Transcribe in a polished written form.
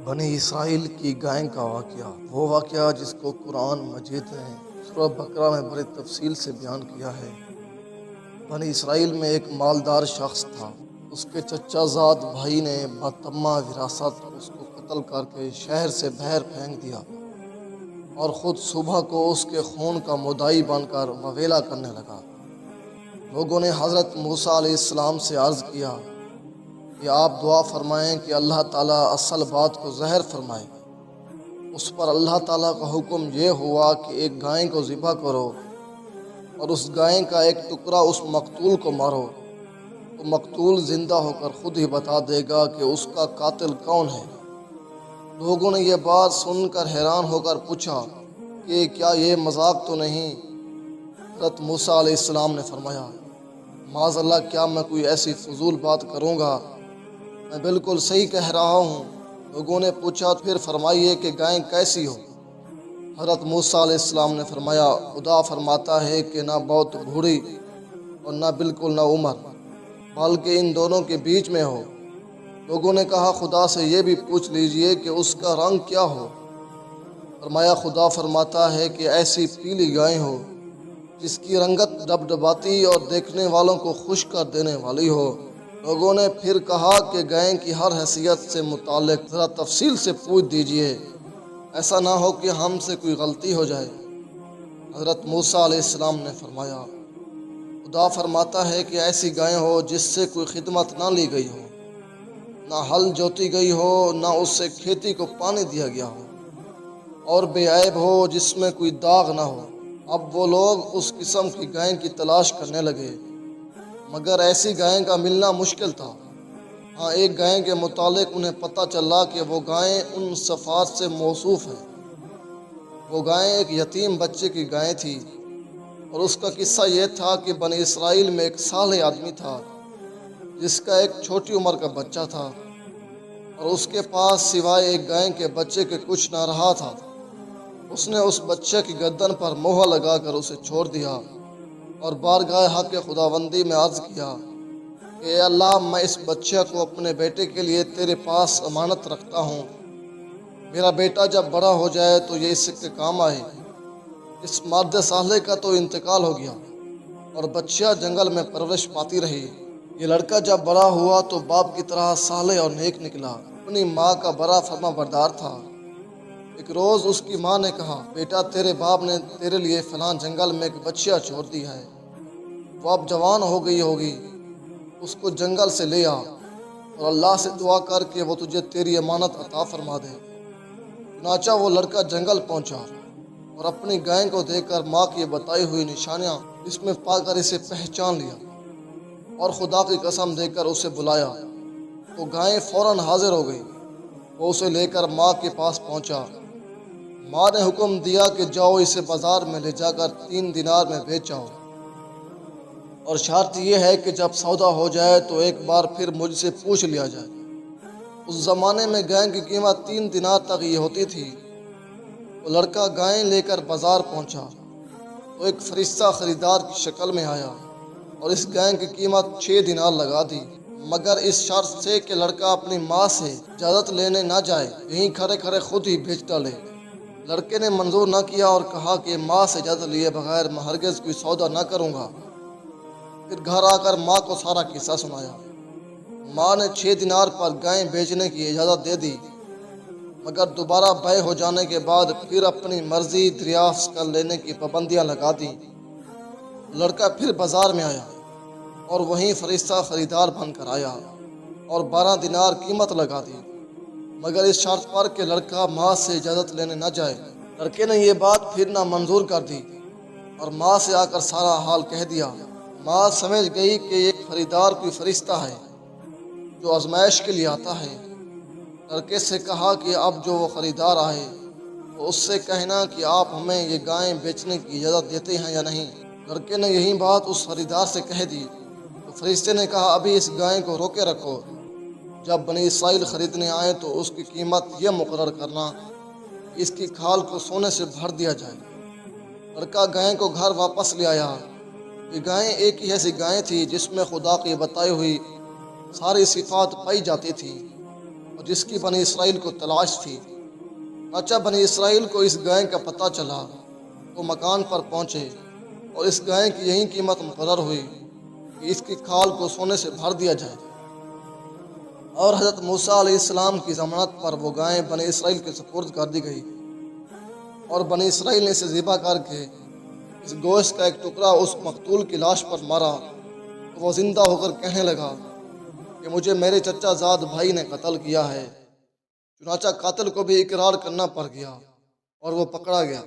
بنی اسرائیل کی گائے کا واقعہ، وہ واقعہ جس کو قرآن مجید نے سورہ بقرہ میں بڑی تفصیل سے بیان کیا ہے۔ بنی اسرائیل میں ایک مالدار شخص تھا۔ اس کے چچا زاد بھائی نے بتمہ وراثت اس کو قتل کر کے شہر سے باہر پھینک دیا اور خود صبح کو اس کے خون کا مدعی بن کر وویلا کرنے لگا۔ لوگوں نے حضرت موسیٰ علیہ السلام سے عرض کیا کہ آپ دعا فرمائیں کہ اللہ تعالیٰ اصل بات کو ظاہر فرمائے۔ اس پر اللہ تعالیٰ کا حکم یہ ہوا کہ ایک گائے کو ذبح کرو اور اس گائے کا ایک ٹکڑا اس مقتول کو مارو، تو مقتول زندہ ہو کر خود ہی بتا دے گا کہ اس کا قاتل کون ہے۔ لوگوں نے یہ بات سن کر حیران ہو کر پوچھا کہ کیا یہ مذاق تو نہیں؟ حضرت موسیٰ علیہ السلام نے فرمایا، معاذ اللہ، کیا میں کوئی ایسی فضول بات کروں گا؟ میں بالکل صحیح کہہ رہا ہوں۔ لوگوں نے پوچھا، پھر فرمائیے کہ گائے کیسی ہو؟ حضرت موسیٰ علیہ السلام نے فرمایا، خدا فرماتا ہے کہ نہ بہت بوڑھی اور نہ بالکل نہ عمر، بلکہ ان دونوں کے بیچ میں ہو۔ لوگوں نے کہا، خدا سے یہ بھی پوچھ لیجئے کہ اس کا رنگ کیا ہو۔ فرمایا، خدا فرماتا ہے کہ ایسی پیلی گائے ہو جس کی رنگت ڈبڈباتی اور دیکھنے والوں کو خوش کر دینے والی ہو۔ لوگوں نے پھر کہا کہ گائے کی ہر حیثیت سے متعلق ذرا تفصیل سے پوچھ دیجئے، ایسا نہ ہو کہ ہم سے کوئی غلطی ہو جائے۔ حضرت موسیٰ علیہ السلام نے فرمایا، خدا فرماتا ہے کہ ایسی گائے ہو جس سے کوئی خدمت نہ لی گئی ہو، نہ ہل جوتی گئی ہو، نہ اس سے کھیتی کو پانی دیا گیا ہو، اور بے عیب ہو، جس میں کوئی داغ نہ ہو۔ اب وہ لوگ اس قسم کی گائے کی تلاش کرنے لگے، مگر ایسی گائے کا ملنا مشکل تھا۔ ہاں، ایک گائے کے متعلق انہیں پتہ چلا کہ وہ گائے ان صفات سے موصوف ہے۔ وہ گائے ایک یتیم بچے کی گائے تھی، اور اس کا قصہ یہ تھا کہ بنی اسرائیل میں ایک صالح آدمی تھا جس کا ایک چھوٹی عمر کا بچہ تھا، اور اس کے پاس سوائے ایک گائے کے بچے کے کچھ نہ رہا تھا۔ اس نے اس بچے کی گردن پر مہر لگا کر اسے چھوڑ دیا اور بارگاہ حق خداوندی میں عرض کیا کہ اے اللہ، میں اس بچے کو اپنے بیٹے کے لیے تیرے پاس امانت رکھتا ہوں۔ میرا بیٹا جب بڑا ہو جائے تو یہ اس کے کام آئے۔ اس مرد صالح کا تو انتقال ہو گیا اور بچہ جنگل میں پرورش پاتی رہی۔ یہ لڑکا جب بڑا ہوا تو باپ کی طرح صالح اور نیک نکلا، اپنی ماں کا بڑا فرما بردار تھا۔ ایک روز اس کی ماں نے کہا، بیٹا، تیرے باپ نے تیرے لیے فلاں جنگل میں ایک بچہ چھوڑ دیا ہے، وہ اب جوان ہو گئی ہوگی، اس کو جنگل سے لے آ اور اللہ سے دعا کر کہ وہ تجھے تیری امانت عطا فرما دے۔ چنانچہ وہ لڑکا جنگل پہنچا اور اپنی گائے کو دیکھ کر ماں کی بتائی ہوئی نشانیاں اس میں پا کر اسے پہچان لیا اور خدا کی قسم دے کر اسے بلایا تو گائے فوراً حاضر ہو گئی۔ وہ اسے لے کر ماں کے پاس پہنچا۔ ماں نے حکم دیا کہ جاؤ، اسے بازار میں لے جا کر 3 دینار میں بیچ آؤ، اور شرط یہ ہے کہ جب سودا ہو جائے تو ایک بار پھر مجھ سے پوچھ لیا جائے۔ اس زمانے میں گائے کی قیمت 3 دینار تک یہ ہوتی تھی۔ وہ لڑکا گائے لے کر بازار پہنچا تو ایک فرشتہ خریدار کی شکل میں آیا اور اس گائے کی قیمت 6 دینار لگا دی، مگر اس شرط سے کہ لڑکا اپنی ماں سے اجازت لینے نہ جائے، یہیں کھڑے کھڑے خود ہی بیچ ڈالے۔ لڑکے نے منظور نہ کیا اور کہا کہ ماں سے اجازت لیے بغیر میں ہرگز کوئی سودا نہ کروں گا۔ پھر گھر آ کر ماں کو سارا قصہ سنایا۔ ماں نے 6 دینار پر گائے بیچنے کی اجازت دے دی، مگر دوبارہ بیع ہو جانے کے بعد پھر اپنی مرضی دریافت کر لینے کی پابندیاں لگا دیں۔ لڑکا پھر بازار میں آیا اور وہیں فرشتہ خریدار بن کر آیا اور 12 دینار قیمت لگا دی، مگر اس شرط پر کہ لڑکا ماں سے اجازت لینے نہ جائے۔ لڑکے نے یہ بات پھر نہ منظور کر دی اور ماں سے آ کر سارا حال کہہ دیا۔ ماں سمجھ گئی کہ یہ خریدار کوئی فرشتہ ہے جو آزمائش کے لیے آتا ہے۔ لڑکے سے کہا کہ اب جو وہ خریدار آئے تو اس سے کہنا کہ آپ ہمیں یہ گائیں بیچنے کی اجازت دیتے ہیں یا نہیں۔ لڑکے نے یہی بات اس خریدار سے کہہ دی تو فرشتے نے کہا، ابھی اس گائے کو روکے رکھو، جب بنی اسرائیل خریدنے آئے تو اس کی قیمت یہ مقرر کرنا کہ اس کی کھال کو سونے سے بھر دیا جائے۔ لڑکا گائے کو گھر واپس لے آیا۔ یہ گائیں ایک ہی ایسی گائیں تھی جس میں خدا کی بتائی ہوئی ساری صفات پائی جاتی تھی، اور جس کی بنی اسرائیل کو تلاش تھی۔ چنانچہ بنی اسرائیل کو اس گائے کا پتہ چلا، وہ مکان پر پہنچے اور اس گائے کی یہی قیمت مقرر ہوئی کہ اس کی کھال کو سونے سے بھر دیا جائے۔ اور حضرت موسیٰ علیہ السلام کی ضمانت پر وہ گائے بنی اسرائیل کے سپرد کر دی گئی، اور بنی اسرائیل نے اسے ذبح کر کے اس گوشت کا ایک ٹکڑا اس مقتول کی لاش پر مارا، تو وہ زندہ ہو کر کہنے لگا کہ مجھے میرے چچا زاد بھائی نے قتل کیا ہے۔ چنانچہ قاتل کو بھی اقرار کرنا پڑ گیا اور وہ پکڑا گیا۔